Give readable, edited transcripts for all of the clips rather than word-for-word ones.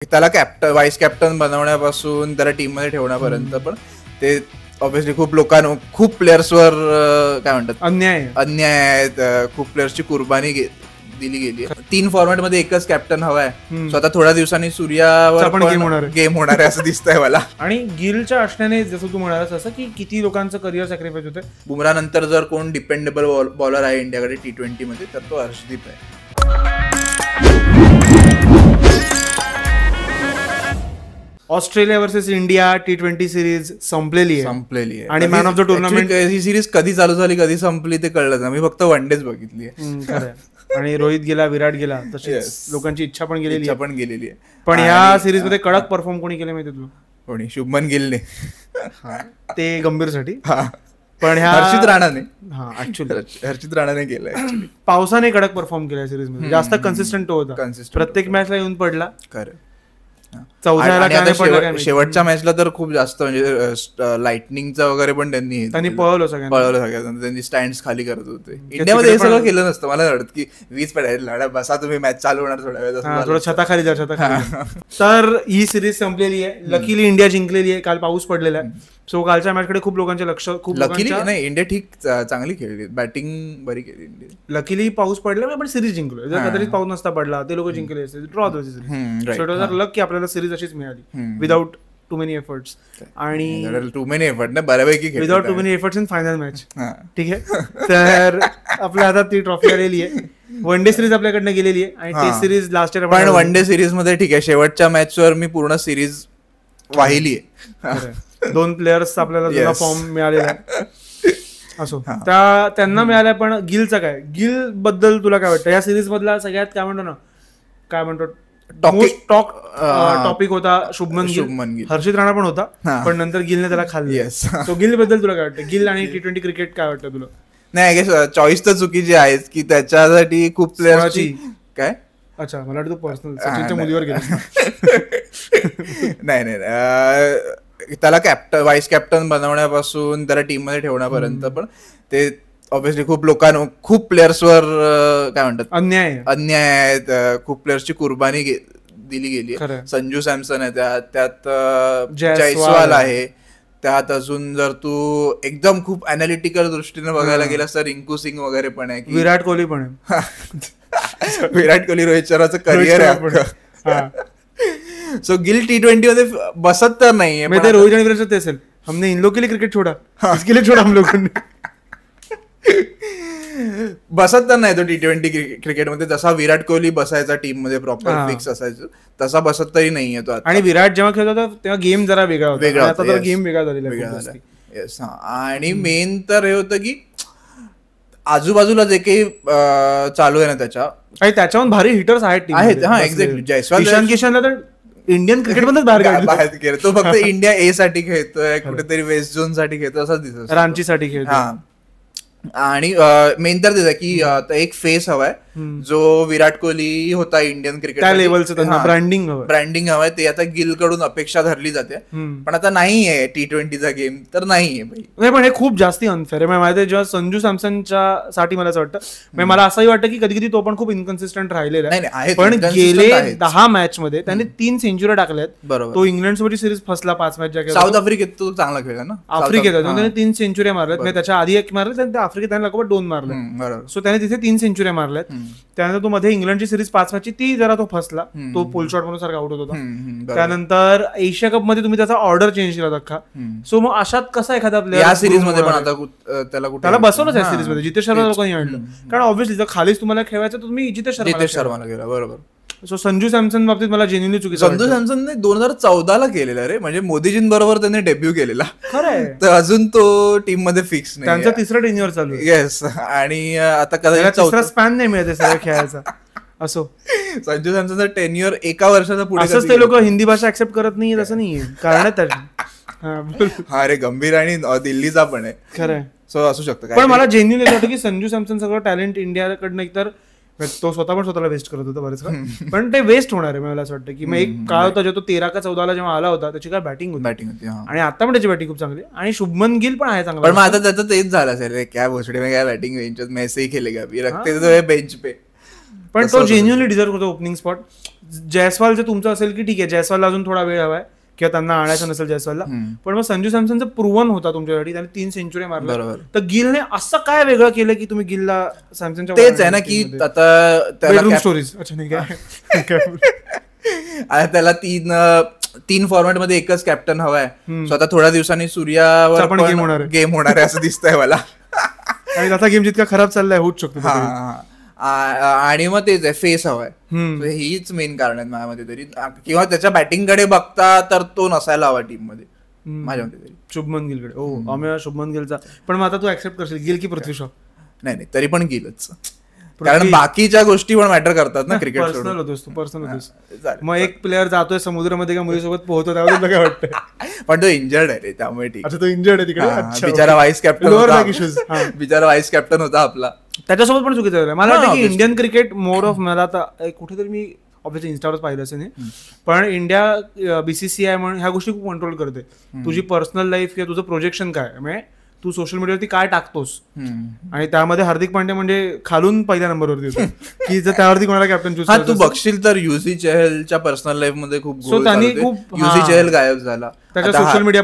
त्याला vice captain बनवण्यापासून त्याला team मध्ये ठेवण्यापर्यंत पण ते ऑब्व्हियसली खूप लोकांना, खूप प्लेयर्सवर काय म्हणतात अन्याय आहेत, खूप प्लेयर्सची कुर्बानी दिली गेली आहे. 3 फॉर्मॅट मध्ये एकच कॅप्टन हवाय. सो आता थोड्या दिवसांनी सूर्यावर गेम होणार आहे असं दिसतंय मला. आणि गिलच्या असण्याने जसं तू म्हणालास असं की किती लोकांचं करिअर सॅक्रिफाईस होतं. बुमरा नंतर जर कोण डिपेंडेबल बॉलर आहे इंडियाकडे T20 मध्ये तर तो हर्षदीप आहे. Australia versus India T20 series संपलेली आहे आणि man of the tournament. He series कधी चालू झाली कधी संपली ते कळलं ना. मी फक्त वन डेच बघितली आहे. आणि रोहित गेला, विराट गेला, तशीच लोकांची इच्छा पण गेलेली आहे. पण ह्या सिरीज मध्ये कडक परफॉर्म कोणी केले माहिती तुला? कोणी? शुभमन गिलने. ते गंभीरसाठी. पण हर्षित राणाने. हर्षित राणाने केलंय. पावसाने कडक परफॉर्म केला सिरीज मध्ये. जास्त कन्सिस्टंट होता. प्रत्येक मॅचला येऊन पडला. खरं. शेवटच्या मॅचला तर खूप जास्त म्हणजे लाइटनिंगचा वगैरे पण त्यांनी पळवलं सगळ्यांना. त्यांनी स्टँड खाली करत होते. इंडियामध्ये हे सगळं केलं नसतं. मला वाटत की वीज पडायला बसा तुम्ही मॅच चालू होणार थोड्या वेळ, थोडं छताखाली जा. तर ही सिरीज संपलेली आहे. लकीली इंडिया जिंकलेली आहे. काल पाऊस पडलेला आहे. सो कालच्या मॅचकडे खूप लोकांचे लक्ष. लकीली नाही, इंडिया ठीक चांगली खेळली, बॅटिंग बरी केली इंडिया. लकीली पाऊस पडला पण सिरीज जिंकलो. जर कदाचित पाऊस नसता पडला ते लोक जिंकले असते, ड्रॉ होती सिरीज. लक की आपल्याला सिरीज अशीच मिळाली विदाउट टू मेनी एफर्ट्स. आणि टू मेनी एफर्ट ना बऱ्यापैकी without too many efforts in final match. ठीक आहे. तर आपल्या हातात ती ट्रॉफी आलेली आहे. वन डे सिरीज आपल्याकडनं गेलेली आहे आणि टेस्ट सिरीज लास्ट इयर. पण वन डे सिरीज मध्ये ठीक आहे, शेवटच्या मॅचवर मी पूर्ण सिरीज वाहिली आहे. 2 प्लेयर्स आपल्याला फॉर्म मिळालेला आहे. असो त्यांना मिळाल्या. पण गिलचा काय? गिल बद्दल तुला काय वाटतं? या सिरीज मधला सगळ्यात काय म्हणतो टॉपिक होता शुभमन गिल. हर्षित राणा पण होता पण नंतर गिलने त्याला खाल्ली. सो गिल बद्दल तुला काय वाटतं? गिल आणि T20 क्रिकेट काय वाटतं तुला? नाही, आय गेस चॉईस तर चुकीची आहेच की त्याच्यासाठी खूप प्लेयर्सची काय. अच्छा, मला वाटतं पर्सनल सचिनच्या मुलीवर गेला. नाही, त्याला व्हाईस कॅप्टन बनवण्यापासून त्याला टीम मध्ये ठेवण्यापर्यंत पण ते ऑब्व्हियसली खूप लोकांना, खूप प्लेयर्सवर काय म्हणतात अन्याय आहेत, खूप प्लेयर्सची कुर्बानी दिली गेली आहे. संजू सॅमसन आहे त्यात जयस्वाल आहे त्यात. अजून जर तू एकदम खूप अनालिटिकल दृष्टीने बघायला गेलास तर रिंकू सिंग वगैरे पण आहे, विराट कोहली पण आहे. विराट कोहली, रोहित शर्माचं करिअर आहे. सो गिल T20 मध्ये बसत तर नाहीये. रोहित आणि विराट असेल, हमने इन लोग के लिए क्रिकेट छोड़ा, इसके लिए छोड़ा हम लोगों ने. बसत तर नाही तो T20 क्रिकेटमध्ये. जसा विराट कोहली बसायचा टीम मध्ये प्रॉपर फिक्स असायचं तसा बसत तरी नाहीये तो. आणि विराट जेव्हा खेळत होता तेव्हा गेम जरा वेगळा होता. आता तर गेम वेगळा झालेला. आणि मेन तर हे होतं की आजूबाजूला जे काही चालू आहे ना त्याच्यावर भारी हिटर्स आहेत. हा, एक्झॅक्टली. जयस्वाल, ईशान किशनला तर इंडियन क्रिकेटमध्येच बाहेर खेळ. तो फक्त इंडिया ए साठी खेळतोय, कुठेतरी वेस्ट झोन साठी खेळतोय असं दिसत, रांची साठी खेळतोय. आणि मेन तर त्याचा की एक फेस हवाय जो विराट कोहली होता इंडियन क्रिकेट लेवलचं. ब्रँडिंग हवाय. ते आता गिल कडून अपेक्षा धरली जाते पण आता नाहीये T20चा गेम तर नाहीये नाही. पण हे खूप जास्ती अनफेअर आहे माहिती. जेव्हा संजू सॅमसनच्या साठी मला असं वाटतं, मला असंही वाटतं की कधी कधी तो पण खूप इन्कन्सिस्टंट राहिलेला आहे. पण गेले 10 मॅच मध्ये त्यांनी 3 सेंचुरी टाकल्यात. बरोबर. तो इंग्लंड सोबतची सिरीज फसला 5 मॅच. साऊथ आफ्रिकेत तो चांगला खेळला ना. आफ्रिकेत त्याने 3 सेंचुरी मारल्यात. त्याच्या आधी 1 मारले, आफ्रिकेत त्यांनी लगभग 2 मारले. सो त्याने तिथे 3 सेंचुरी मारल्यात. त्यानंतर तो मध्ये इंग्लंडची सिरीज 5 मॅचची ती जरा तो फसला. तो पोल शॉट म्हणून सारखा आउट होत होता. त्यानंतर एशिया कप मध्ये तुम्ही त्याचा ऑर्डर चेंज केला अख्खा. सो मग अशात कसा एखादा प्लेअर या सिरीज मध्ये पण आता त्याला बसवलंच आहे सिरीज मध्ये. जितेश शर्मा लोकांनी आणलं कारण ऑब्व्हियसली जर खालीच तुम्हाला खेळायचं तर तुम्ही जितेश शर्माला गेला. बरोबर. सो संजू सॅमसन बाबतीत मला जेन्युइनली चुकीचं. संजू सॅमसनने 2014 केलेला रे, म्हणजे मोदीजींबरोबर त्याने डेब्यू केलेला. खरंय. तर अजून तो टीम मध्ये फिक्स नाही. त्यांचा 3रा टेन्युअर चालू आहे. येस. आणि आता कदाचित 3रा स्पॅन नाही मिळते सगळं खेळायचा. असो, संजू सॅमसनचा टेन्युअर 1 वर्षाचा पुढे. असंच ते लोक हिंदी भाषा ऍक्सेप्ट करत नाहीये असं नाहीये, कारण त्याची. हा रे, गंभीर आणि दिल्लीचा पण आहे. खरंय. सो असू शकतं. पण मला जेन्युइनली वाटतं की संजू सॅमसन सगळं टॅलेंट इंडियाकडनं एकतर तो स्वतःला वेस्ट करत होता बरेच का. पण ते वेस्ट होणार आहे मला असं वाटतं की मग एक काळ होता जेव्हा तो 13 का 14 जेव्हा आला होता त्याची काय बॅटिंग होती. आणि आता पण त्याची बॅटिंग खूप चांगली. आणि शुभमन गिल पण आहे चांगला. पण मग आता त्याचं तेच झालं असेल रे, क्या भोसडी में क्या बॅटिंग बेंच में ऐसे ही खेलेगा, रखते तो बेंच पे. पण तो जेन्युअनली डिझर्व करतो ओपनिंग स्पॉट. जयस्वाल जर तुमचं असेल की ठीक आहे, जयस्वालला अजून थोडा वेळ हवाय किंवा त्यांना आणायचं नसेल जयस्वालला, पण मग संजू सॅमसनचं प्रूव्हन होता तुमच्यासाठी, त्याने 3 सेंचुरी मारल्या. तर गिलने असं काय वेगळं केलं की तुम्ही गिलला सॅमसनच्या तेच आहे ना की आता स्टोरीज. अच्छा नाही काय त्याला 3 फॉर्मॅट मध्ये एकच कॅप्टन हवाय. सो आता थोड्या दिवसांनी सूर्यावर पण गेम होणार आहे असं दिसतंय मला. आणि आता गेम जितका खराब चाललाय होऊच शकतो. आणि मग तेच आहे, फेस हवाय. हीच मेन कारण आहेत माझ्यामध्ये तरी. किंवा त्याच्या बॅटिंगकडे बघता तर तो नसायला हवा टीम मध्ये माझ्यामध्ये तरी. शुभमन गिलकडे. हो आम्ही शुभमन गिलचा. पण मग आता तू ऍक्सेप्ट करशील गिल की पृथ्वी शॉ? नाही तरी पण गिलच, कारण बाकीच्या गोष्टी पण मॅटर करतात ना क्रिकेट. पर्सनल होतोस तू, पर्सनल होतोस. मग एक प्लेअर जातोय समुद्रामध्ये का मुलीसोबत पोहतो त्यावर तुला काय वाटतंय? पण तो इंजर्ड आहे रे, त्यामुळे ठीक. अच्छा तो इंजर्ड आहे तिकडे. बिचारा व्हाईस कॅप्टन होता आपला, त्याच्यासोबत पण चुकीचं झालं. मला वाटतं की इंडियन क्रिकेट मोर ऑफ, मला आता कुठेतरी मी ऑब्व्हियसली इन्स्टावरच पाहिलं असेल, पण इंडिया बीसीसीआय म्हणून ह्या गोष्टी खूप कंट्रोल करते. तुझी पर्सनल लाईफ किंवा तुझं प्रोजेक्शन काय, म्हणजे तू सोशल मीडियावरती काय टाकतोस. आणि त्यामध्ये हार्दिक पांड्या म्हणजे खालून पहिल्या नंबरवरती होतो की जर त्यावरती कोणाला कॅप्टन चूज. तू बघशील तर युझी चहलच्या पर्सनल लाईफ मध्ये खूप युझी चहल गायब झाला त्याच्या सोशल मीडिया.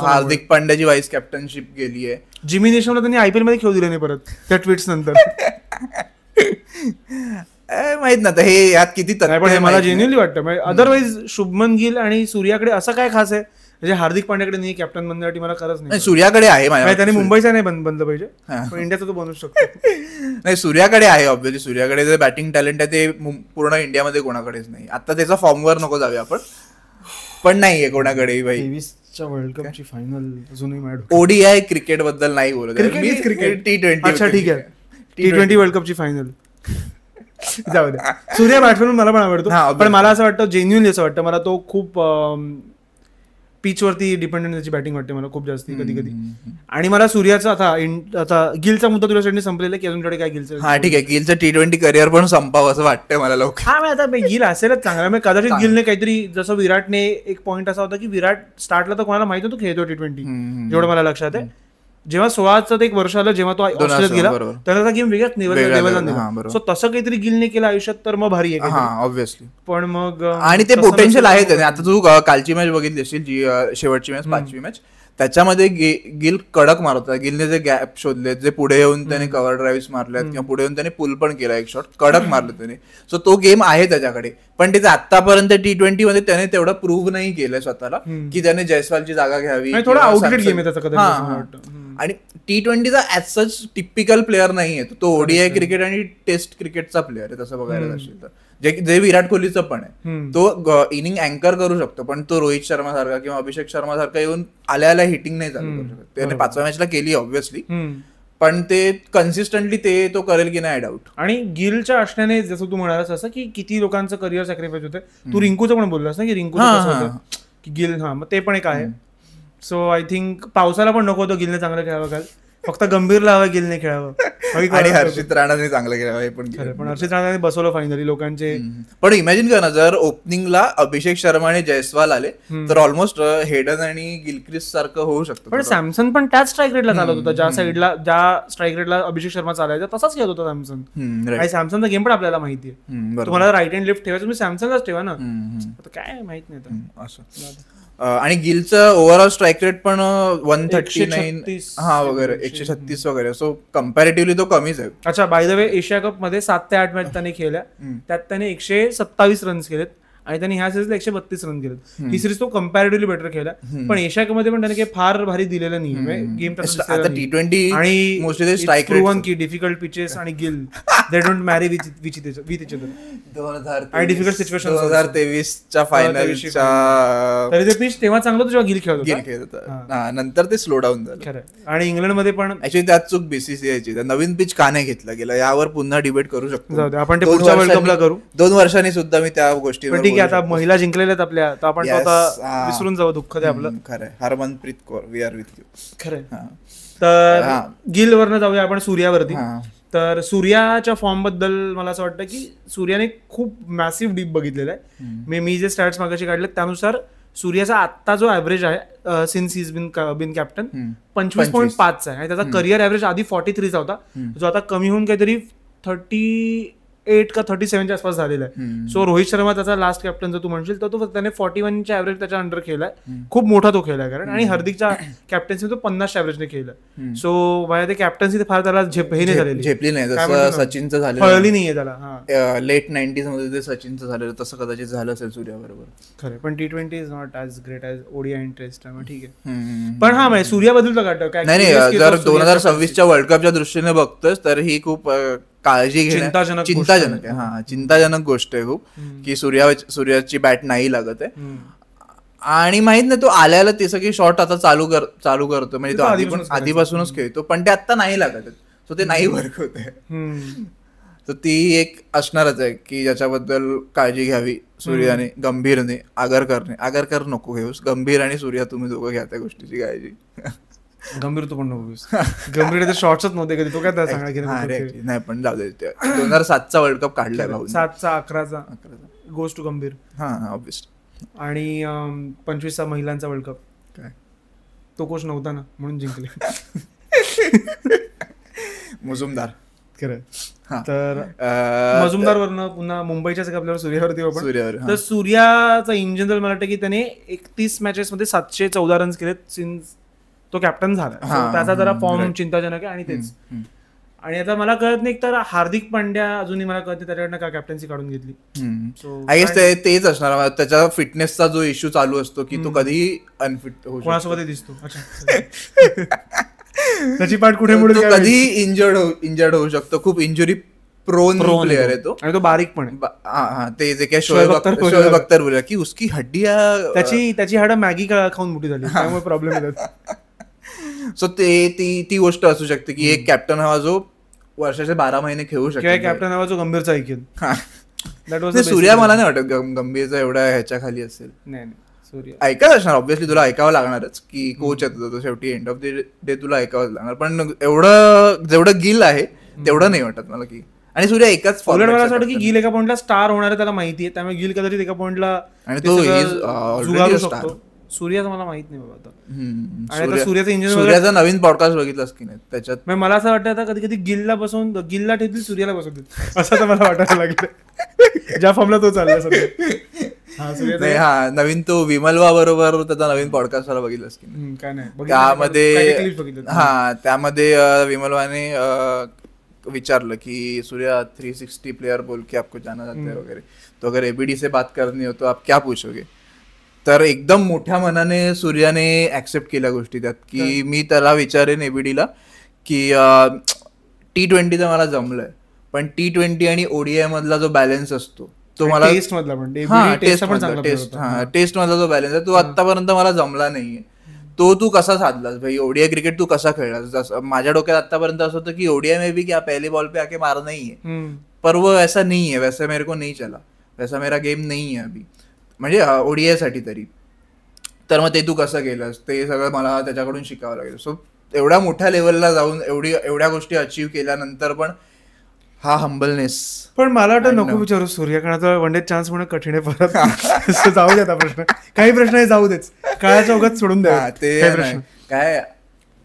हार्दिक पांड्याची व्हाईस कॅप्टनशिप गेली आहे. जिमी नेशनला त्यांनी आयपीएल मध्ये खेळू दिले नाही परत त्या ट्विट्स नंतर. माहित ना हे यात किती पण मला जेन्युअनली वाटतं. अदरवाईज शुभमन गिल आणि सूर्याकडे असं काय खास आहे म्हणजे हार्दिक पांड्याकडे नाही कॅप्टन बनण्यासाठी मला खरंच नाही. सूर्याकडे आहे, त्याने मुंबईचा नाही बनलं पाहिजे, पण इंडियाचा तो बनवू शकतो. नाही सूर्याकडे आहे ऑब्व्हियसली. सूर्याकडे जे बॅटिंग टॅलेंट आहे ते पूर्ण इंडियामध्ये कोणाकडेच नाही. आता त्याचा फॉर्मवर नको जाऊया आपण, पण नाहीये कोणाकडेही भाई. 23च्या वर्ल्ड कपची फायनल अजूनही ओडीआय क्रिकेट बद्दल नाही बोलत, क्रिकेट T20. अच्छा ठीक आहे, T20 वर्ल्ड कपची फायनल जाऊ द्या. सूर्या बॅट्समॅन मला पण आवडतो, पण मला असं वाटतं जेन्युअनली असं वाटतं मला तो खूप पिच वरती डिपेंडंट त्याची बॅटिंग वाटते मला खूप जास्ती कधी कधी. आणि मला सूर्याचा आता गिलचा मुद्दा तुला साठी संपलेला की अजून काय गिलचं. हा ठीक आहे, गिलचं T20 करिअर पण संपावं असं वाटतंय मला लवकर. हा आता गिल असेलच चांगला. मी कदाचित गिलने काहीतरी जसं विराटने एक पॉईंट असा होता की विराट स्टार्टला तर कोणाला माहिती होतं खेळतो T20, जेवढं मला लक्षात आहे. जेव्हा 16चं एक वर्ष आलं जेव्हा तो ऑस्ट्रेलियात गेला त्याचा गेम वेगळ्याच लेवलला नेला. सो तसं काहीतरी गिलने केलं आयुष्यात तर मग भारी आहे ऑब्व्हियसली. पण मग आणि ते पोटेन्शियल आहे त्याने. आता तू कालची मॅच बघितली असेल, जी शेवटची मॅच 5वी मॅच, त्याच्यामध्ये गिल कडक मारत होता. गिलने जे गॅप शोधले, जे पुढे येऊन त्याने कव्हर ड्राईव्ह मारल्यात किंवा पुढे येऊन त्याने पुल पण केला एक शॉट, कडक मारलं त्याने. सो तो गेम आहे त्याच्याकडे. पण त्याचं आतापर्यंत T20 मध्ये त्याने तेवढं प्रूव्ह नाही केलंय स्वतःला की त्याने जयस्वालची जागा घ्यावी. थोडा आउटडेटेड गेम आहे त्याचा. आणि T20चा ऍज सच टिपिकल प्लेअर नाहीये तो. ओडीआय क्रिकेट आणि टेस्ट क्रिकेटचा प्लेअर आहे तसं बघायला असेल तर. जे विराट कोहलीचं पण आहे. तो इनिंग अँकर करू शकतो, पण तो रोहित शर्मा सारखा किंवा अभिषेक शर्मा सारखा येऊन आल्या हिटिंग नाही चालू करू शकतो. त्याने 5व्या मॅचला केली ऑब्व्हियसली, पण ते कन्सिस्टंटली ते करेल की नाही आय डाऊट. आणि गिलच्या असण्याने जसं तू म्हणालास असं की किती लोकांचं करिअर सॅक्रिफाईस होतं. तू रिंकूचं पण बोललास ना की रिंकूचं कसं होतं की गिल. मग ते पण एक आहे. सो आय थिंक पावसाला पण नको होतं गिलने चांगलं खेळावं काल, फक्त गंभीरला हवं गिलने खेळावं. आणि हर्षित राणाने चांगलं खेळावं हे पण. पण हर्षित राणाने बसवलं फायनली लोकांचे. पण इमॅजिन कर ना, जर ओपनिंगला अभिषेक शर्मा आणि जयस्वाल आले तर ऑलमोस्ट हेडन आणि गिलक्रिस्ट सारखं होऊ शकतं. पण सॅमसन पण त्याच स्ट्राईक रेटला चालत होता ज्या स्ट्राईक रेटला अभिषेक शर्मा चालायचा तसाच खेळत होता सॅमसन. आणि सॅमसनचा गेम पण आपल्याला माहिती आहे. तुम्हाला राईट हँड लेफ्ट ठेवायचं, तुम्ही सॅमसनलाच ठेवा ना. काय माहित नाही असं. आणि गिलचं ओव्हरऑल स्ट्राईक रेट पण 139 वगैरे 136 वगैरे. सो कम्पॅरेटिव्हली तो कमीच आहे. अच्छा by the way Asia cup मध्ये 7 ते 8 मॅच त्याने खेळल्या, त्यात त्याने 127 रन्स केलेत आणि त्यांनी ह्या सिरीजला 132 रन केले. ही सिरीज तो कम्पॅरेटिव्हली बेटर खेळला. पण एशिया कप मध्ये पण त्याने काही फार भारी दिलेलं नाही गेम. T20 आणि मोस्टली स्ट्राईक रेट की डिफिकल्ट पिचेस आणि गिल दे डोंट मॅरी विथ इच अदर. 2023 आणि डिफिकल्ट सिच्युएशन 2023च्या फायनलच्या तरी ते पिच तेव्हा चांगलं होतं जेव्हा गिल खेळत होता. नंतर ते स्लो डाऊन झालं. खरं. आणि इंग्लंडमध्ये पण ऍक्च्युली त्यात चूक बीसीसीआयची. नवीन पिच का नाही घेतला गेला यावर पुन्हा डिबेट करू शकतो आपण. ते पुढच्या वर्ल्ड कपला करू. 2 वर्षांनी सुद्धा मी त्या गोष्टीवर. ठीक आहे, आता महिला जिंकलेल्या आहेत आपल्या, तर आपण स्वतः विसरून जाऊ दुःख ते आपलं. खरंय. Harmanpreet Kaur we are with you. खरंय. तर गिल वरनं जाऊया आपण सूर्यावरती. तर सूर्याच्या फॉर्म बद्दल मला असं वाटतं की सूर्याने खूप मॅसिव्ह डीप बघितलेला आहे. मी जे स्टॅट्स मागाशी काढले त्यानुसार सूर्याचा आत्ता जो ऍव्हरेज आहे सिन्स इज बिन कॅप्टन 25.5 आहे. आणि त्याचा करिअर ऍव्हरेज आधी 43 होता, जो आता कमी होऊन काहीतरी 38 38 का 37च्या आसपास झालेला आहे. सो रोहित शर्मा त्याचा लास्ट कॅप्टन जर तू म्हणशील तर तो त्याने 41च्या ऍव्हरेज त्याच्या अंडर खेळलाय. खूप मोठा तो खेळलाय कारण. आणि हार्दिकच्या कॅप्टन्सी तो 50च्या ऍव्हरेजने खेळलाय. सो माझ्या ते कॅप्टन्सी फार त्याला हे नाही झालेली, झेपली नाही, जसं सचिनचं झालं, कळली नाहीये त्याला. लेट 90s मध्ये ते सचिनचं झालेलं तसं कदाचित झालं असेल सूर्याबरोबर. खरं, पण T20 is not as great as ODI interest आहे. ठीक आहे, पण हा म्हणजे सूर्याबद्दल तर काढतो. नाही, जर 2026च्या वर्ल्ड कपच्या दृष्टीने बघतोस तर ही खूप काळजी चिंताजनक गोष्ट आहे खूप, की सूर्याची बॅट नाही लागत आहे. आणि माहित नाही तो आल्याला ते सगळी शॉट आता चालू करतो, म्हणजे तो आधीपासूनच खेळतो, पण ते आता नाही लागत आहेत. सो ते नाही वर्क होत आहे. तर ती एक असणारच आहे की ज्याच्याबद्दल काळजी घ्यावी सूर्याने, गंभीरने. आगरकर नको घेऊस, गंभीर आणि सूर्या तुम्ही दोघं घ्या त्या गोष्टीची काळजी. गंभीर तो पण नको, गंभीर शॉर्ट्सच नव्हते कधी, तो काय सांगा नाही, पण जाऊ दे. 2007चा वर्ल्ड कप काढलाय भाऊ, 7चा 11चा गोष्ट टू गंभीर. हा ऑब्व्हियसली. आणि 25चा महिलांचा वर्ल्ड कप काय तो कोच नव्हता ना म्हणून जिंकले. मुजुमदार. खरं. तर मजुमदारवरनं पुन्हा मुंबईच्याच आपल्याला सूर्यावर. तर सूर्याचा इन जनरल मला वाटतं की त्याने 31 मॅचेसमध्ये 714 रन्स केलेत सिन्स तो कॅप्टन झाला. त्याचा जरा फॉर्म चिंताजनक आहे. आणि तेच, आणि आता मला कळत नाही तर हार्दिक पांड्या अजूनही मला कळत नाही त्याच्याकडनं का कॅप्टन्सी काढून घेतली. आय गेस तेच असणार, त्याच्या फिटनेसचा जो इश्यू चालू असतो की तो कधीही अनफिट होऊ कोणासोबत दिसतो. त्याची पाठ कुठे कधी इंजर्ड होऊ शकतो. खूप इंजुरी प्रोन प्लेयर आहे तो, आणि तो बारीक पण आहे. ते जे काय शोएब अख्तर बोलला की उसकी हड्डिया, त्याची हाडं मॅगी खाऊन मोठी झाली, त्यामुळे प्रॉब्लेम येतात. सो ती गोष्ट असू शकते की एक कॅप्टन हवा जो वर्षाचे 12 महिने खेळू शकतो, कॅप्टन हवा जो गंभीरचा ऐकेल. सूर्या मला नाही वाटत गंभीरचा एवढा ह्याच्या खाली असेल. नाही, ऐकायला असणार ऑब्व्हियसली, तुला ऐकावं लागणारच की कोच येतो तो शेवटी, एंड ऑफ द डे तुला ऐकावंच लागणार. पण जेवढं गिल आहे तेवढं नाही वाटत मला की. आणि सूर्या एकाच मला असं वाटतं की गिल एका पॉइंटला स्टार होणार आहे त्याला माहिती आहे, त्यामुळे गिल कदाचित एका पॉइंटला आणि तो जुगारू शकतो. सूर्याचं मला माहित नाही बाबा आता. आणि सूर्याचा नवीन पॉडकास्ट बघितलास की नाही त्याच्यात, मला असं वाटतं आता कधी कधी गिलला ठेवतील सूर्याला बसवतील असं तर मला वाटायला लागलं ज्या फॉर्मला तो चालला सध्या. हा नवीन तो विमलवा बरोबर त्याचा नवीन पॉडकास्ट वाला बघितलास की नाही. काय नाही, त्यामध्ये विमलवाने विचारलं की सूर्या 360 प्लेयर बोल के आपको जाना जाता है वगैरे, तो अगर एबीडी से बात करनी हो तो आप क्या पूछोगे. तर एकदम मोठ्या मनाने सूर्याने ऍक्सेप्ट केल्या गोष्टी त्यात की मी त्याला विचारेन एबीडीला की T20 तर मला जमलंय, पण T20 आणि ओडीआय मधला जो बॅलन्स असतो तो मला टेस्ट मधला जो बॅलन्स आहे तो आतापर्यंत मला जमला नाहीये. तो तू कसा साधलास भाई, ओडीआय क्रिकेट तू कसा खेळलास. जसं माझ्या डोक्यात आतापर्यंत असं होतं की ओडीआय में भी क्या पहले बॉल पे आके मार नहीं है, पर वो ऐसा नहीं है, वैसा मेरे को नहीं चला, वैसा मेरा गेम नहीं है अभी, म्हणजे ओडीआय साठी तरी. तर मग ते तू कसं केलंस ते सगळं मला त्याच्याकडून शिकावं लागेल. सो एवढ्या मोठ्या लेवलला जाऊन एवढ्या गोष्टी अचीव केल्यानंतर पण हा हंबलनेस. पण मला वाटतं नको विचारू सूर्यकांतचा वन डे चान्स म्हणून कठीण आहे परत. जाऊ दे आता प्रश्न, काही प्रश्न आहे जाऊ देच, काळाच्या ओघात सोडून द्या ते काय.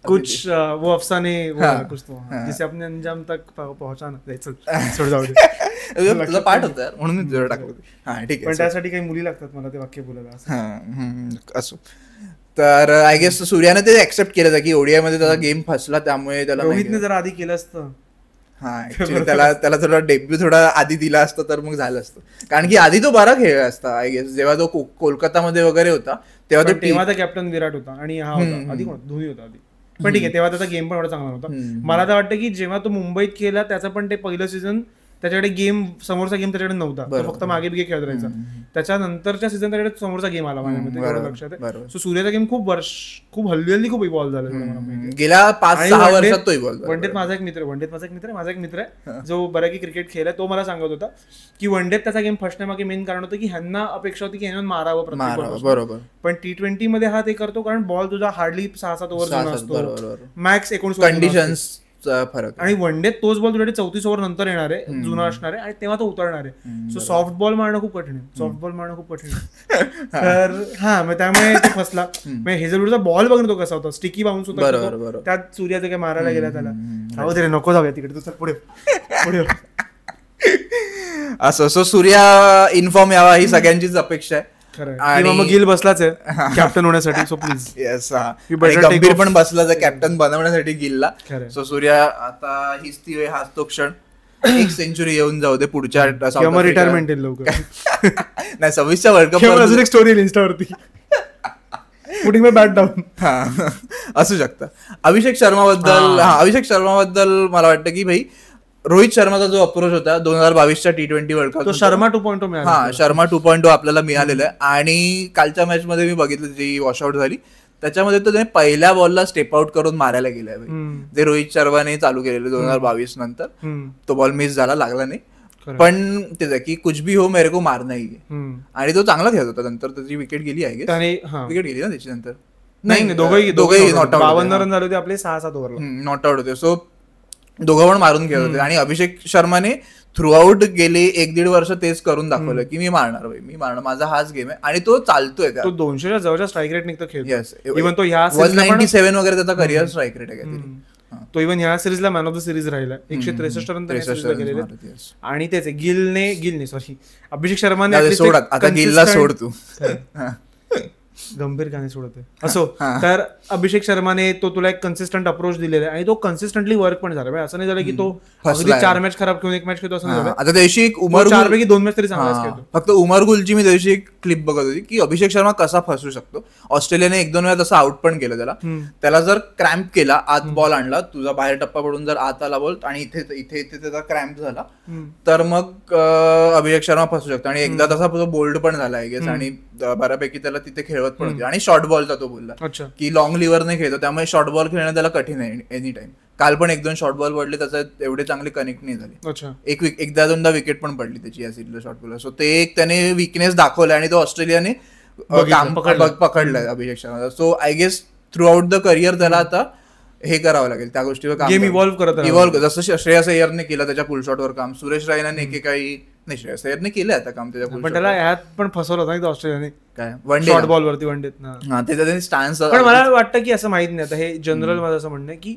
कुछ वो अफसाने कुछ तो जिसे अपने अंजाम तक पहुंचाना, सोड जाऊ दे. तुझा पाठ होता म्हणून मी तुझ्यावर टाकलं. हा ठीक आहे, पण त्यासाठी काही मुली लागतात मला ते वाक्य बोलायला. असो. तर आय गेस सूर्याने ते ऍक्सेप्ट केलं की ओडीआय मध्ये त्याचा गेम फसला, त्यामुळे त्याला रोहितने जरा आधी केलं असतं. हा त्याला थोडा डेब्यू थोडा आधी दिला असतं तर मग झालं असतं, कारण की आधी तो बरा खेळ असता. आय गेस जेव्हा तो कोलकातामध्ये वगैरे होता तेव्हा कॅप्टन विराट होता आणि हा होता आधी धोनी होता आधी. पण ठीक आहे, तेव्हा त्याचा गेम पण एवढा चांगला नव्हता. मला तर वाटतं की जेव्हा तो मुंबईत खेळला त्याचा पण ते पहिलं सीझन त्याच्याकडे गेम समोरचा गेम त्याच्याकडे नव्हता, तो फक्त मागे बिगे खेळत राहायचा. त्याच्यानंतरच्या सीझन त्याच्याकडे समोरचा गेम आला माझ्यामध्ये लक्षात आहे. सो सूर्याचा गेम खूप हल्ली खूप इव्हॉल्व्ह झाला गेल्या 5-6 वर्षात. तो इव्हॉल्व्ह वनडेत माझा एक मित्र आहे जो बऱ्यापैकी क्रिकेट खेळलाय, तो मला सांगत होता की वनडेत त्याचा गेम फसण्यामागे मेन कारण होतं की ह्यांना अपेक्षा होती की ह्यांना मारावं. बरोबर. पण T20 मध्ये हा ते करतो कारण बॉल तुझा हार्डली 6-7 ओव्हर असतो, मॅक्स 19 कंडिशन्स फरक. आणि वनडेत तोच बॉल तुझ्याकडे 34 ओव्हर नंतर येणार आहे, जुना असणार आहे, आणि तेव्हा तो उतरणार आहे. सो सॉफ्ट बॉल मारणं खूप कठीण आहे. तर हा मग त्यामुळे तो फसला. हेझलवूडचा बॉल बघ तो कसा होता, स्टिकी बाउन्स होता, त्यात सूर्याचं काय मारायला गेला त्याला. नको जाऊया तिकडे, तू चल पुढे. असं. सो सूर्या इन्फॉर्म यावा ही सगळ्यांचीच अपेक्षा आहे. आणि मग गिल बसलाच आहे कॅप्टन होण्यासाठी. So please yes. गंभीर पण बसलाच आहे कॅप्टन बनवण्यासाठी गिलला. सो सूर्या आता हीच ती वेळ, हाच तो क्षण. एक सेंचुरी येऊन जाऊ दे पुढच्या रिटायरमेंट येईल लवकर. नाही 26च्या वर्ल्ड कप अजून एक स्टोरी इन्स्टावरती पुटिंग माय बॅट डाऊन असू शकतं. अभिषेक शर्माबद्दल मला वाटतं की भाई रोहित शर्माचा जो अप्रोच होता 2022च्या T20 वर्ल्ड कप, शर्मा 2.0 मिळाला. शर्मा 2.0 आपल्याला मिळालेला आहे. आणि कालच्या मॅच मध्ये मी बघितलं जी वॉशआउट झाली त्याच्यामध्ये तो त्याने पहिल्या बॉलला स्टेप आउट करून मारायला गेलाय जे रोहित शर्माने चालू केलेलं 2022 नंतर. तो बॉल मिस झाला, लागला नाही. पण ते की कुछ भी हो मेरे को मारना ही. आणि तो चांगला खेळत होता. नंतर त्याची विकेट गेली आहे, विकेट गेली ना त्याची नंतर. नाही दोघंही नॉट आउट. 52 रन झाले होते आपले 6-7 ओव्हर नॉट आउट होते. सो दोघं पण मारून खेळत होते. आणि अभिषेक शर्माने थ्रू आउट गेले 1-1.5 वर्ष तेच करून दाखवलं की मी मारणार भाई, मी मारणार, माझा हाच गेम आहे. आणि तो चालतोय. तो 200च्या जवळच्या स्ट्राईक रेट निघतो खेळतो. इव्हन तो 197 वगैरे त्याचा करिअर स्ट्राईक रेट आहे. तो इव्हन ह्या सिरीजला मॅन ऑफ द सिरीज राहिला. 163 रन गेलेले. आणि त्याचे गिलने सॉरी अभिषेक शर्माने आता गिलला सोड तू. गंभीर गाणे सोडत आहे. असो, तर अभिषेक शर्माने तो तुला एक कन्सिस्टंट अप्रोच दिलेला आहे आणि तो कन्सिस्टंटली वर्क पण झाला. असं नाही झालं की तो अगदी 4 मॅच खराब खेळून 1 मॅच खेळतो असं नाही झालं. आता त्याशी एक 4 पैकी 2 मॅच तरी चांगलाच खेळतो. फक्त उमर गुलची मी त्याशी एक क्लिप बघत होती की अभिषेक शर्मा कसा फसू शकतो. ऑस्ट्रेलियाने 1-2 वेळा तसं आउट पण केलं त्याला जर क्रॅम्प केला, आत बॉल आणला, तुझा बाहेर टप्पा पडून जर आत आला बॉल आणि इथे त्याचा क्रॅम्प झाला तर मग अभिषेक शर्मा फसू शकतो. आणि एकदा तसा बोल्ड पण झाला आय गेस. आणि बऱ्यापैकी त्याला तिथे खेळवत पण होती. आणि शॉर्ट बॉलचा तो बोलला की लॉंग लिव्हर नाही खेळतो, त्यामुळे शॉर्ट बॉल खेळणं त्याला कठीण आहे एनी टाइम. काल पण 1-2 शॉर्ट बॉल पडले, त्याचा एवढे चांगले कनेक्ट नाही झाले. एकदा दोनदा विकेट पण पडली त्याची या सिरीजला शॉर्ट बॉलर. सो ते एक त्याने विकनेस दाखवलाय आणि तो ऑस्ट्रेलियाने पकडलाय Abhishek Sharma. So I guess throughout the career त्याला आता हे करावं लागेल, त्या गोष्टीवर काम इव्हॉल्व्ह. जसं श्रेयस अय्यरने केलं त्याच्या पुल शॉटवर काम, सुरेश रायनाने एकेकाळी नाही श्रेयस अय्यरने केलं आता काम त्याच्या. पण त्याला यात पण फसवलं होतं ऑस्ट्रेलियाने काय वन शॉर्ट बॉल वरती वन डेत. त्याचा स्टान्स. पण मला वाटतं की असं माहित नाही, आता हे जनरल माझं असं म्हणणं आहे की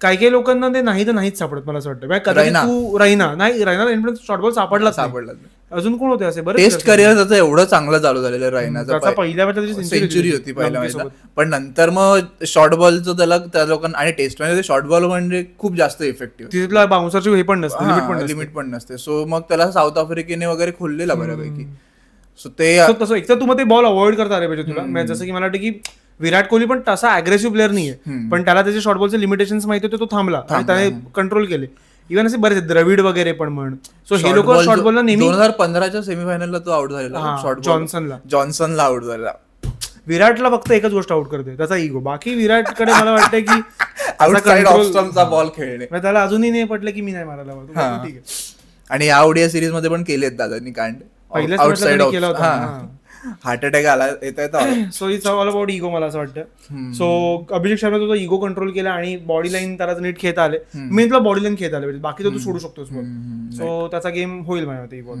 काही लोकांना ते नाही तर नाहीच सापडत. मला असं वाटतं कदाचित तू रायना शॉर्ट बॉल सापडला. अजून कोण होते असे बरेच. टेस्ट करिअर त्याचं एवढं चांगलं चालू झालेलं रायनाचं. पहिल्या मॅचला सेंचुरी होती पहिल्या मॅचला. पण नंतर मग शॉर्ट बॉलचं त्याला त्या लोकांना. आणि टेस्ट मध्ये शॉर्ट बॉल म्हणजे खूप जास्त इफेक्टिव्ह. तिथला बाउन्सरची हे पण नसते, लिमिट पण नसते. सो मग त्याला साऊथ आफ्रिकेने वगैरे खोललेला बऱ्यापैकी. सो ते तसं एक तर तू मग ते बॉल अवॉइड करता आले पाहिजे तुला. जसं की मला वाटतं की विराट कोहली पण तसा अग्रेसिव्ह प्लेअर नाहीये, पण त्याला त्याचे शॉर्ट बॉलचे लिमिटेशन्स माहिती होते, तो थांबला आणि त्याने कंट्रोल केले. इव्हन असे बरेच द्रविड वगैरे पण म्हण. सो हे लोक शॉर्ट बॉलला नेहमी 2015च्या सेमीफायनलला तो आउट झालेला जॉन्सनला आउट झाला. विराटला फक्त एकच गोष्ट आउट करते, त्याचा इगो. बाकी विराटकडे मला वाटतं की आउटसाइड ऑफ स्टंपचा बॉल खेळणे. त्याला अजूनही नाही पटलं की मी नाही मारायला. ठीक आहे. आणि या ओडीआय सिरीज मध्ये पण केलेत दादांनी कांड. पहिल्याच केला होता. हार्ट अटॅक आला येत. So it's all about ego मला असं वाटतं. सो अभिषेक शर्मा तो इगो कंट्रोल केला आणि बॉडी लाईन त्याला नीट खेळता आले. मी तुला बॉडी लाईन खेळता आले, बाकी तो सोडू शकतोस. सो त्याचा गेम होईल माझ्या इगो.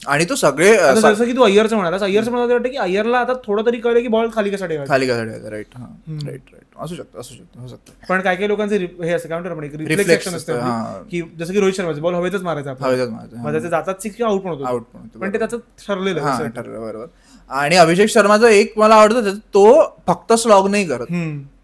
आणि तो सगळे जसं की तू अय्यरचं म्हणाला, अय्यरचं मला वाटतं की अय्यरला आता थोडं तरी कळलं की बॉल खाली कसा ठेवायचा. राईट राईट असू शकतं. पण काही लोकांचे हे असतं काय म्हणतो आपण रिफ्लेक्शन असतं की जसं की रोहित शर्माचे बॉल हवेतच मारायचा, त्याचे जातात सिक्स किंवा आउट पण होतो. पण ते त्याचं ठरलेलं बरोबर. आणि अभिषेक शर्माचा एक मला आवडतं, तो फक्त स्लॉग नाही करत,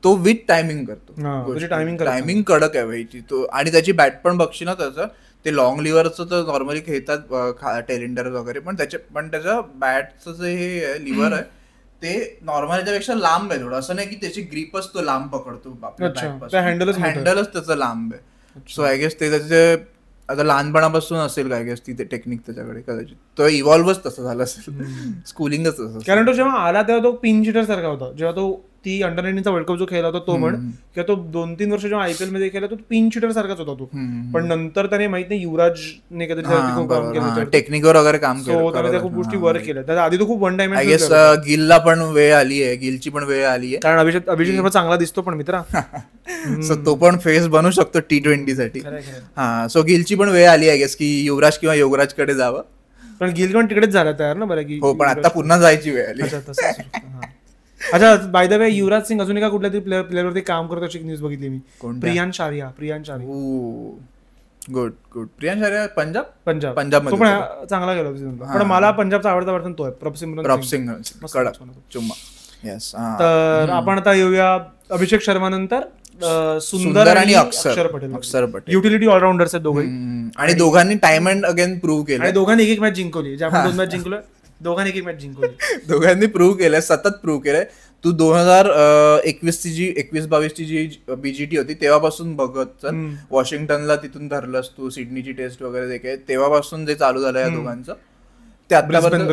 तो विथ टायमिंग करतो. टायमिंग कडक आहे भाई तो. आणि त्याची बॅट पण बघशी ना त्याचं, ते लॉंग लिव्हरचं तर नॉर्मली खेळतात टेलिंडर वगैरे, पण त्याच्या बॅटचं जे हे लिव्हर आहे ते नॉर्मल याच्यापेक्षा लांब आहे थोडं. असं नाही की त्याची ग्रीपच तो लांब पकडतो, हँडलच त्याचं लांब आहे. सो आय गेस ते त्याचे आता लहानपणापासून असेल काय गेस ती टेक्निक त्याच्याकडे, कदाचित तो इव्हॉल्व्हच तसं झालं असेल, स्कूलिंगच तसं. कारण तो जेव्हा आला तेव्हा तो पिन शिटर सारखा होता. जेव्हा तो ती अंडर 19चा वर्ल्ड कप जो खेळला होता तो म्हण, किंवा तो 2-3 वर्ष जेव्हा IPL मध्ये खेळला तो पिन शिटर सारखाच होता तो. पण नंतर त्याने माहित नाही युवराजने काहीतरी टेक्निकवर वगैरे काम केलं, त्याने खूप गोष्टी वर्क केल्या. त्याच्या आधी तो खूप वन टाइम. आय गेस गिलला पण वेळ आली आहे, गिलची पण वेळ आली आहे. कारण अभिषेक शर्मा चांगला दिसतो पण मित्रा. सो तो पण फेस बनू शकतो T20 साठी. हा, सो गिलची पण वेळ आली आहे गेस की युवराज किंवा युवराज कडे जावं. पण गिल पण तिकडेच झाला तयार ना बरं की. हो, पण आता पुन्हा जायची वेळ आली. अच्छा, by the way Yuvraj Singh अजून एका कुठल्या तरी प्लेअरवरती काम करतो अशी न्यूज बघितली मी. प्रियांश आर्या. Good good. प्रियांश आर्या पंजाब पंजाब तो पण चांगला गेला होता. पण मला पंजाबचा आवडता पर्सन तो आहे, प्रभसिमरन चुम्मा. येस. तर आपण आता येऊया अभिषेक शर्मा नंतर सुंदर आणि अक्षर पटेल. युटिलिटी ऑलराऊंडर्स आहेत दोघे, आणि दोघांनी टाइम अँड अगेन प्रूव्ह केलं. आणि दोघांनी एक मॅच जिंकवली, जे आपण 2 मॅच जिंकलो, दोघांनी एक मॅच जिंकवली. दोघांनी प्रूव्ह केलंय, सतत प्रूव्ह केलंय. तू 2021-22 जी बीजीटी होती तेव्हापासून बघत चल, वॉशिंग्टनला तिथून धरलंस तू, सिडनीची टेस्ट वगैरे जे काही तेव्हापासून जे चालू झालं या दोघांचं, ते आतापर्यंत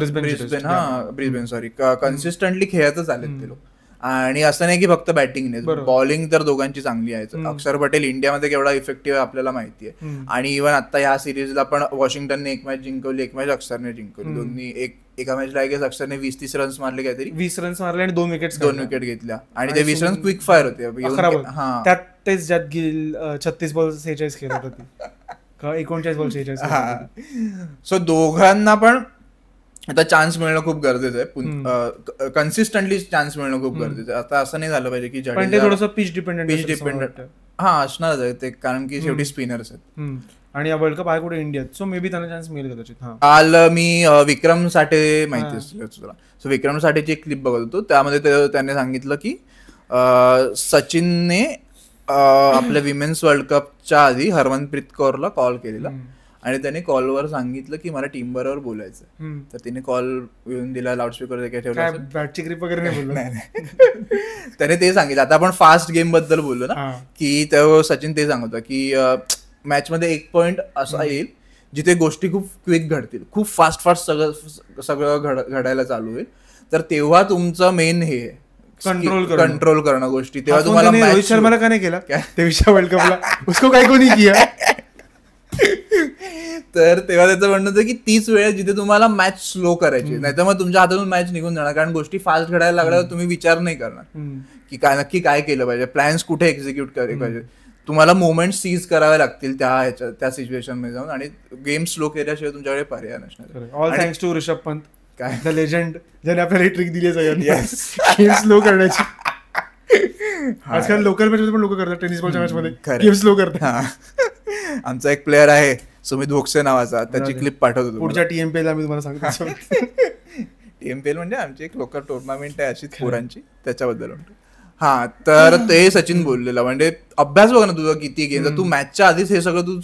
ब्रिस्बेन सॉरी कन्सिस्टंटली खेळतच आलेत ते लोक. आणि असं नाही की फक्त बॅटिंग नाही, बॉलिंग तर दोघांची चांगली आहे. अक्षर पटेल इंडियामध्ये केवढा इफेक्टिव्ह आहे आपल्याला माहिती आहे. आणि इव्हन आता ह्या सिरीजला पण वॉशिंग्टनने एक मॅच जिंकवली, एक मॅच अक्षरने जिंकवली. दोन्ही एका मॅचला आय गेस अक्षरने 20-30 रन्स मारले, काहीतरी 20 रन्स मारले आणि 2 विकेट घेतल्या. आणि ते 20 रन्स क्विक फायर होते. त्यात तेच ज्यात गिल 36 बॉल 46 खेळत होती, 39 बॉल 46. सो दोघांना पण आता चान्स मिळणं खूप गरजेचं आहे, कन्सिस्टंटली चान्स मिळणं खूप गरजेचं आहे. आता असं नाही झालं पाहिजे की थोडंसं पिच डिपेंडंट असणारच आहे ते, कारण की शेवटी स्पिनर्स आहेत. आणि वर्ल्ड कप आहे कुठे इंडियात, सो मे बी त्यांना चान्स मिळेल कदाचित. काल मी विक्रम साठे माहिती तुला, सो विक्रम साठेची एक क्लिप बघत होतो, त्यामध्ये त्याने सांगितलं की सचिनने आपल्या विमेन्स वर्ल्ड कपच्या आधी हरमनप्रीत कौरला कॉल केलेला, आणि त्याने कॉलवर सांगितलं की मला टीम बरोबर बोलायचं. तर तिने कॉल येऊन दिला, लाऊडस्पीकर काय ठेवला, बॅटची ग्रिप वगैरे नाही बोललं. त्याने ते सांगितलं. आता आपण फास्ट गेम बद्दल बोललो ना, की सचिन ते सांगत होता की मॅच मध्ये एक पॉइंट असा येईल जिथे गोष्टी खूप क्विक घडतील, खूप फास्ट सगळं घडायला चालू होईल. तर तेव्हा तुमचं मेन हे कंट्रोल करणं गोष्टी. तेव्हा तुम्हाला रोहित शर्माला का नाही केला तेवीसच्या वर्ल्ड कपला, उसको काय कोणी किया. तर तेव्हा त्याचं म्हणणं होतं की तीच वेळ जिथे तुम्हाला मॅच स्लो करायची, नाहीतर मग तुमच्या हातातून मॅच निघून जाणार. कारण गोष्टी फास्ट घडायला लागल्यावर तुम्ही विचार नाही करणार की काय नक्की काय केलं पाहिजे, प्लॅन्स कुठे एक्झिक्यूट केले पाहिजे. तुम्हाला मोमेंट सीज करावे लागतील त्या सिच्युएशन मध्ये जाऊन, आणि गेम स्लो केल्याशिवाय तुमच्याकडे पर्याय नसणार. All thanks to Rishabh Pant, काय द लेजंड, ज्याने आपल्याला ट्रिक दिली गेम स्लो करण्याची. आजकाल लोकल मॅच मध्ये पण लोक करतात, टेनिस बॉलच्या मॅच मध्ये गेम स्लो करतात. आमचा एक प्लेअर आहे सुमित भोक्से नावाचा, त्याची क्लिप पाठवतो पुढच्या TMPL मी तुम्हाला सांगतो. TMPL म्हणजे आमची एक लोकल टुर्नामेंट आहे अशीच पोरांची, त्याच्याबद्दल म्हणतो. हा, तर ते सचिन बोललेला, म्हणजे अभ्यास बघ ना तुझा किती गेम, तू मॅचच्या आधीच हे सगळं तू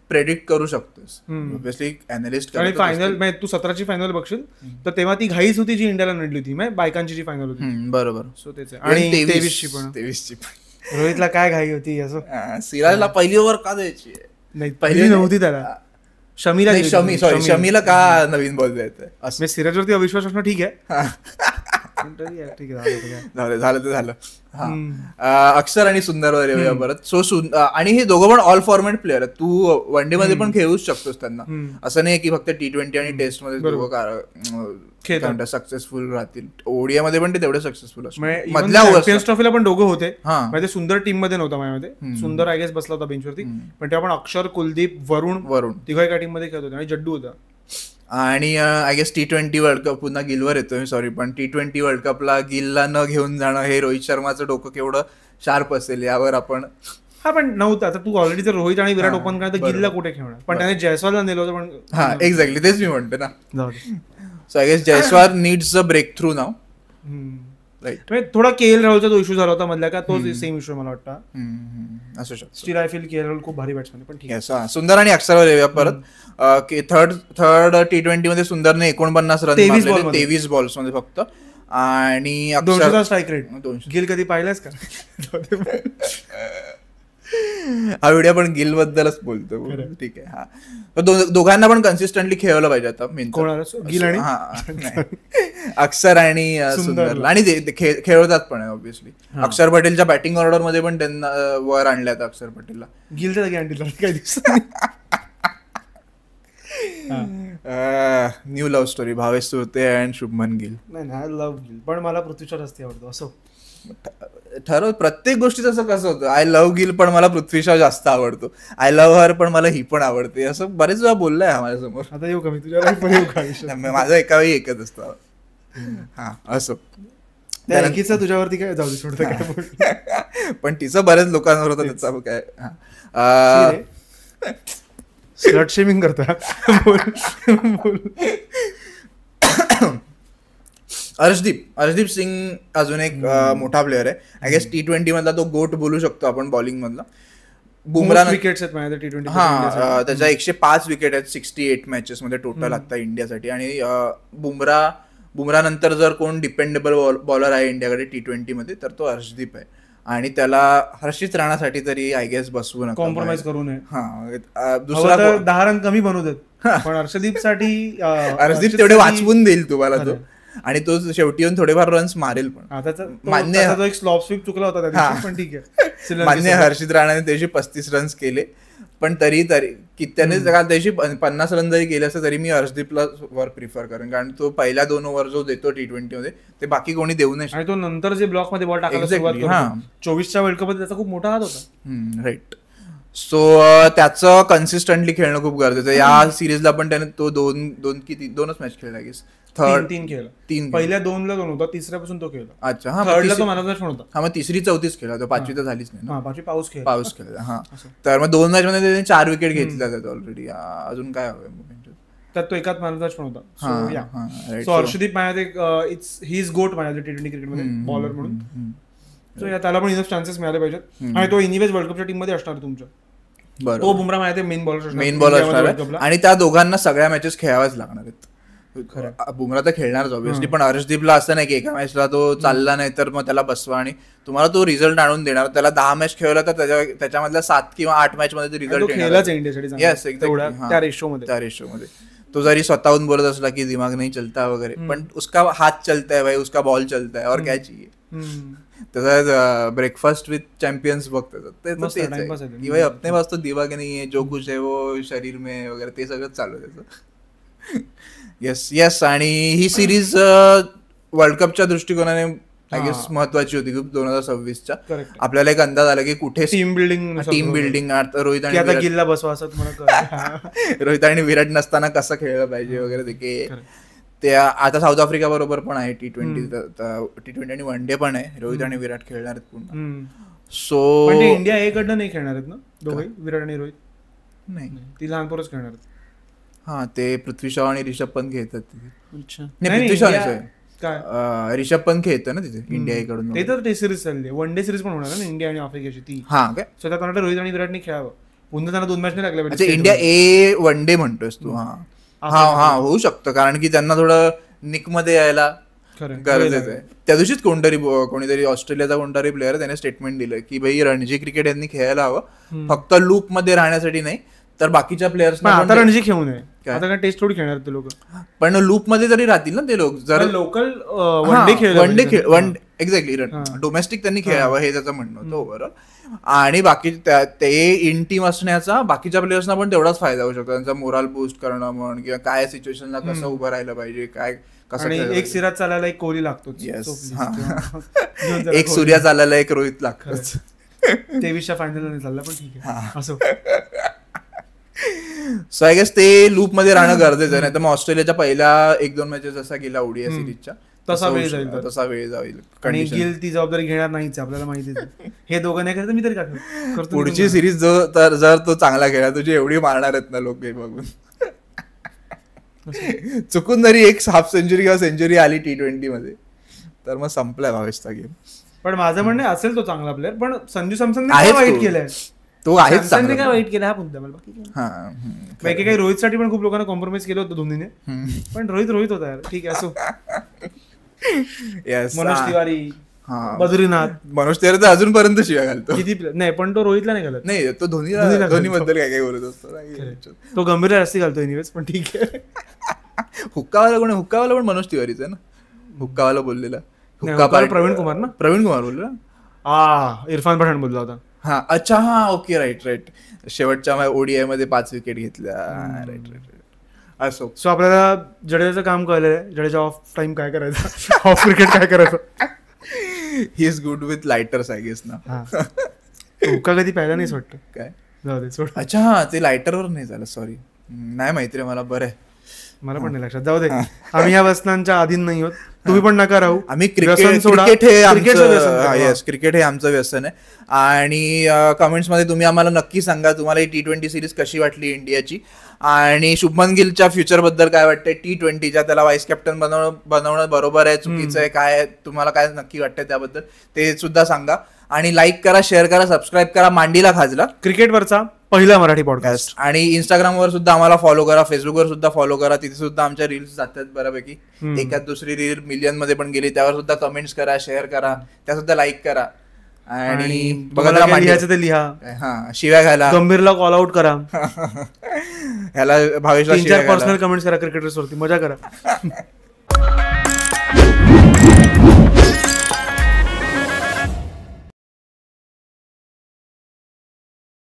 प्रेडिक्ट करू शकतोस. Obviously analyst. आणि फायनल तू 17ची फायनल बघशील तर तेव्हा ती घाईच होती जी इंडियाला नडली होती, बायकांची जी फायनल होती. बरोबर. सो तेच. आणि 23ची पण रोहितला काय घाई होती. असं सिराजला पहिली ओव्हर का द्यायची, नाही पहिली नव्हती त्याला, शमीला का नवीन बॉल द्यायचं. सिराजवरती अविश्वास असणं ठीक आहे, झालं तर झालं. अक्षर आणि सुंदर वगैरे परत. सो आणि हे दोघं पण ऑल फॉर्मॅट प्लेअर आहेत, तू वन डे मध्ये पण खेळूच शकतोस त्यांना. असं नाही की फक्त T20 आणि टेस्ट मध्ये सक्सेसफुल राहतील, ओडिया मध्ये पण ते तेवढे सक्सेसफुल असतात. चॅम्पियन्स ट्रॉफीला पण दोघं होते, म्हणजे सुंदर टीम मध्ये नव्हता माझ्यामध्ये, सुंदर आय गेस बसला होता बेंचवरती, पण तेव्हा पण अक्षर, कुलदीप, वरुण तिघं एका टीम मध्ये खेळत होते, आणि जड्डू होता. आणि I guess T20 world cup पुन्हा गिलवर येतोय, सॉरी, पण T20 वर्ल्ड कपला गिलला न घेऊन जाणं हे रोहित शर्माचं डोकं केवढं शार्प असेल यावर आपण. हा, पण नव्हतं. आता तू ऑलरेडी जर रोहित आणि विराट ओपन करणार तर गिलला कुठे खेळणार, पण त्याने जयस्वालला नेलं होतं. पण हा, एक्झॅक्टली तेच मी म्हणतो ना. So I guess Jaiswal needs a breakthrough now. Right. थोडा KL राहुलचा जो इश्यू झाला होता मधल्या का, तो सेम इश्यू मला वाटतं असू शकतो. Still I feel KL Rahul खूप भारी बॅट्समॅन, पण ठीक आहे. सुंदर आणि अक्षरवर येऊया परत. थर्ड T20 मध्ये सुंदरने 49 रन मारले 23 बॉल्स मध्ये फक्त, आणि 200चा स्ट्राईक रेट. गिल कधी पाहिलास का? हा व्हिडिओ पण गिल बद्दलच बोलतो. ठीक आहे. हा, दोघांना पण कन्सिस्टंटली खेळवलं पाहिजे आता. गिल आणि अक्षर आणि सुंदर, आणि खेळवतात पण ऑब्व्हियसली. अक्षर पटेलच्या बॅटिंग ऑर्डर मध्ये पण त्यांना वर आणल्यात. अक्षर पटेलला गिलच्या जागी आणली काही दिवस. New love story, Bhavesh Surte and Shubman Gill. नाही, लव्ह गिल, पण मला पृथ्वीचा जास्त आवडतो. असं ठरव, प्रत्येक गोष्टीत असं कसं होतं, आय लव्ह गिल पण मला पृथ्वीशा जास्त आवडतो, आय लव्ह हर पण मला ही पण आवडते, असं बरेच वेळा बोललाय हा माझ्यासमोर. आता येऊ का मी तुझ्या? माझा एका वेळी एकच असतं. हा, असं तुझ्यावरती काय जाऊ सोडतं, पण तिचं बऱ्याच लोकांवर होतं त्याचा काय. स्लट शेमिंग करता. अर्शदीप सिंग अजून एक मोठा प्लेअर आहे. आय गेस T20 मधला तो गोट बोलू शकतो आपण बॉलिंग मधला. बुमराह विकेट्स आहेत माझ्या T20. हा, त्याच्या 105 विकेट आहेत 68 मॅचेस मध्ये टोटल आता इंडियासाठी. आणि बुमराह नंतर जर कोण डिपेंडेबल बॉलर आहे इंडियाकडे T20 मध्ये तर तो अर्शदीप आहे. आणि त्याला हर्षित राहण्यासाठी तरी आय गेस बसवू नका, कॉम्प्रोमाइज करू नये. हा, दुसरा 10 रन कमी बनवू देत, पण अर्शदीप तेवढे वाचवून देईल तुम्हाला तो. आणि तो शेवटी येऊन थोडेफार रन्स मारेल पण. मान्य, एक स्लॉप स्वीप चुकला होता पण ठीक आहे. मान्य, हर्षित राणाने त्याची 35 रन्स केले, पण तरी की त्याने त्याची 50 रन जरी केले असते तरी मी अर्शदीपला वर प्रिफर करेन. कारण तो पहिल्या 2 ओव्हर जो देतो T20 मध्ये ते बाकी कोणी देऊ नये. आणि तो नंतर जे ब्लॉक मध्ये बॉल टाकायला सुरुवात करतो 24च्या वर्ल्ड कप मध्ये त्याचा खूप मोठा हात होता. राईट. सो त्याचं कन्सिस्टंटली खेळणं खूप गरजेचं आहे. या सिरीजला पण त्याने तो दोनच मॅच खेळला गेस. तीन खेळला. पहिल्या 2ला 2 होता, तिसऱ्यापासून तो खेळला. अच्छा, हा, थर्डला तो मॅन पण होता. हा, मग 3री 4थीच खेळला तो, 5वी तर झालीच नाही. 5वी पाऊस खेळला. हा, तर मग 2 मॅच मध्ये त्याने 4 विकेट घेतल्या ऑलरेडी. अजून काय हवंय त्यात तो एकाच मॅन पण होता. सो अर्शदीप माझ्या ही इज गोट माझ्या T20 क्रिकेटमध्ये बॉलर म्हणून. सो त्याला पण इनफ चान्सेस मिळाले पाहिजेत. आणि तो एनिवेज वर्ल्ड कपच्या टीम मध्ये असणार तुमच्या. तो बुमराह माझ्या मेन बॉलर असणार. आणि त्या दोघांना सगळ्या मॅचेस खेळाव्याच लागणार आहेत. बुमराह तर खेळणारच ऑब्व्हियसली, पण अर्शदीपला असं नाही की एका मॅचला तो चालला नाही तर मग त्याला बसवा आणि तुम्हाला तो रिझल्ट आणून देणार. त्याला 10 मॅच खेळला तर त्याच्यामधल्या 7 किंवा 8 मॅच मध्ये रिझल्ट येणार. त्या रेशोमध्ये तो जरी स्वतःहून बोलत असला की दिमाग नाही चलता वगैरे, पण उसका हात चलता है भाई, उसका बॉल चलता है और क्या चाहिए. त्याचा ब्रेकफास्ट विथ चॅम्पियन्स बघतो की भाई अपने पास तो दिमाग नहीं है, जो कुछ है वो शरीर में वगैरे ते सगळं चालू आहे त्याचं. येस. आणि ही सिरीज वर्ल्ड कपच्या दृष्टिकोनाने आय गेस महत्वाची होती खूप 2026च्या. आपल्याला एक अंदाज आला की कुठे टीम बिल्डिंग रोहित आणि विराट नसताना कसं खेळलं पाहिजे वगैरे. ते आता साऊथ आफ्रिका बरोबर पण आहे T20 आणि वन डे पण आहे. रोहित आणि विराट खेळणार आहेत पूर्ण. सो इंडिया कडनं नाही खेळणार आहेत ना दोघे, विराट आणि रोहित नाही, ती लहान पोरच खेळणार आहेत. हा, ते पृथ्वी शॉ आणि रिषभ पंत खेळतात तिथे. नाही, पृथ्वी शॉ काय, रिषभ पंत खेळतो ना तिथे इंडिया कडून. ते तर टेस्ट सिरीज चालली, वन डे सिरीज पण होणार ना इंडिया आणि आफ्रिकेची ती. हा काय, सो त्यात रोहित आणि विराटने खेळावं. पुन्हा त्यांना 2 मॅच नाही लागल्या पाहिजे. इंडिया ए वन डे म्हणतोस तू. हा होऊ शकतं, कारण की त्यांना थोडं निक मध्ये यायला गरजेचं आहे. त्या दिवशीच कोणीतरी ऑस्ट्रेलियाचा कोणतरी प्लेअर त्याने स्टेटमेंट दिलं की भाई रणजी क्रिकेट यांनी खेळायला हवं, फक्त लूप मध्ये राहण्यासाठी नाही तर बाकीच्या प्लेयर्स. आता रणजी खेळू नये, आता काय टेस्ट थोडी खेळणार ते लोक, पण लूप मध्ये तरी राहतील ना ते लोक. जर local one day exactly domestic त्यांनी खेळावं हे त्याचं म्हणणं होतं ओव्हरऑल. आणि बाकी ते इन टीम असण्याचा बाकीच्या प्लेयर्सना पण तेवढाच फायदा होऊ शकतो. त्यांचा मोराल बूस्ट करणं म्हण, किंवा काय सिच्युएशनला कसं उभं राहिलं पाहिजे, काय कसं. एक सिराज चालायला एक कोहली लागतो, एक सूर्या चालायला एक रोहित लागतो. 23च्या फायनल नाही चालला, पण ठीक आहे असं. सो आय गेस ते लूप मध्ये राहणं गरजेचं आहे. नाही तर मग ऑस्ट्रेलियाच्या पहिल्या 1-2 मॅचेस जसा गेला ओडीआय सिरीजच्या तसा वेळ जाईल. आणि गिल ती जबाबदारी घेणार नाहीच, आपल्याला माहितीच आहे. हे दोघं नाही करत, मी तरी करतो. पुढची सिरीज जर तो चांगला खेळला, तुझी एवढी मारणार आहेत ना लोक हे बघून. चुकून जरी एक हाफ सेंचुरी किंवा सेंचुरी आली T20 मध्ये तर मग संपलाय भावेशचा गेम. पण माझं म्हणणं असेल तो चांगला प्लेअर, पण संजू सॅमसनने काय वाईट केलंय, तो आहेच काय वाईट केलं हा मुद्दा मला. बाकी काही रोहितसाठी पण खूप लोकांना कॉम्प्रोमाइज केलं होतं धोनीने, पण रोहित होता यार, ठीक आहे असो. मनोज तिवारी, मनोज तिवारी तर अजूनपर्यंत शिवाय घालतो किती नाही, पण तो रोहितला नाही घालत. नाही, तो धोनीबद्दल काय बोलत असतो, तो गंभीर जास्ती घालतो एनिवेज, पण ठीक आहे. हुक्कावाला पण मनोज तिवारीच आहे ना, हुक्कावाला बोललेला. प्रवीण कुमार बोलला, इरफान पठाण बोलला होता. हा, अच्छा, हा, ओके, राईट. शेवटच्या ओडीआय मध्ये 5 विकेट घेतल्या. राईट. असो. सो आपल्याला जडेजाचं काम कळलंय, जडेजा ऑफ टाइम काय करायचं, ऑफ क्रिकेट काय करायचं. He is good with lighters I guess ना. हुक्का कधी पाहिला नाहीच वाटतं. काय जाऊ दे, सोड. अच्छा, हा, ते लायटरवर नाही झालं, सॉरी, नाही माहिती रे मला. बरं आहे, मला पण नाही लक्षात. जाऊ दे, आम्ही या वसनांच्या अधीन नाही होत. तुम्ही पण नका राहू. आम्ही क्रिकेट हे आमचं व्यसन आहे. आणि कमेंट्समध्ये तुम्ही आम्हाला नक्की सांगा तुम्हाला ही T20 सिरीज कशी वाटली इंडियाची, आणि शुभमन गिलच्या फ्युचर बद्दल काय वाटतंय, T20च्या त्याला व्हाईस कॅप्टन बनवणं बरोबर आहे चुकीचं आहे, काय तुम्हाला काय नक्की वाटतंय त्याबद्दल ते सुद्धा सांगा. आणि लाईक करा, शेअर करा, सबस्क्राईब करा मांडीला खाजला, क्रिकेटवरचा पहिला मराठी पॉडकास्ट. आणि इंस्टाग्रामवर सुद्धा आम्हाला फॉलो करा, फेसबुकवर सुद्धा फॉलो करा, तिथे सुद्धा आमच्या रील्स जातात बऱ्यापैकी, एखाद दुसरी रील मिलियन मध्ये पण गेली, त्यावर सुद्धा कमेंट्स करा, शेअर करा, त्या सुद्धा लाईक करा. आणि बघा लिहायचं ते लिहा, शिव्या घाला, गंभीरला कॉल आउट करा, ह्याला भावेशला पर्सनल कमेंट्स करा, क्रिकेटर्सवरती मजा करा.